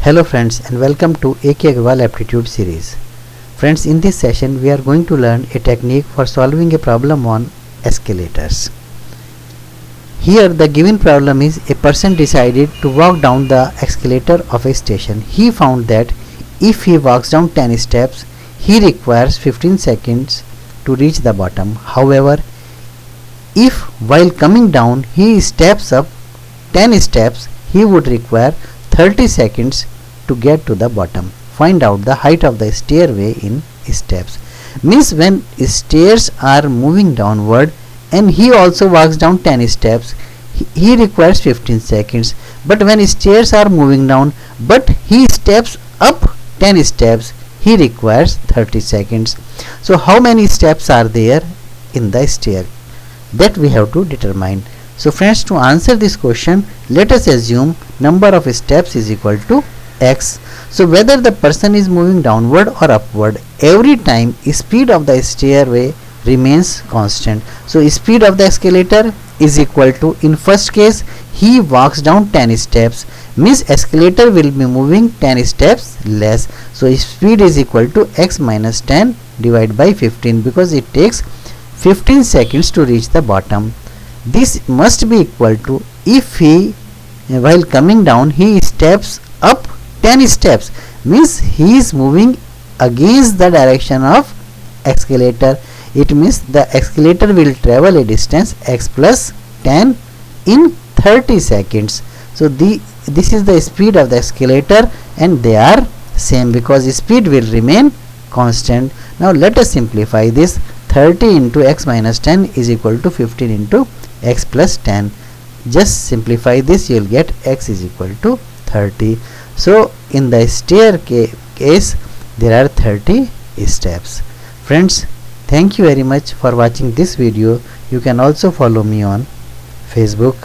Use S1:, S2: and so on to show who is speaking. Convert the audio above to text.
S1: Hello friends, and welcome to A.K. Agarwal Aptitude series. Friends, in this session we are going to learn a technique for solving a problem on escalators. Here the given problem is a person decided to walk down the escalator of a station. He found that if he walks down 10 steps, he requires 15 seconds to reach the bottom. However, if while coming down he steps up 10 steps, he would require 30 seconds to get to the bottom. Find out the height of the stairway in steps. Means when stairs are moving downward and he also walks down 10 steps, he requires 15 seconds. But when stairs are moving down but he steps up 10 steps, he requires 30 seconds. So how many steps are there in the stair? That we have to determine. So friends, to answer this question, let us assume number of steps is equal to x. So whether the person is moving downward or upward, every time speed of the stairway remains constant. So speed of the escalator is equal to, in first case he walks down 10 steps, means escalator will be moving 10 steps less. So speed is equal to x minus 10 divided by 15, because it takes 15 seconds to reach the bottom. This must be equal to, if he while coming down he steps up 10 steps, means he is moving against the direction of escalator. It means the escalator will travel a distance x plus 10 in 30 seconds. So this is the speed of the escalator, and they are same because speed will remain constant. Now let us simplify this. 30 into x minus 10 is equal to 15 into x plus 10. Just simplify this, you will get x is equal to 30. So in the staircase there are 30 steps. Friends, thank you very much for watching this video. You can also follow me on Facebook,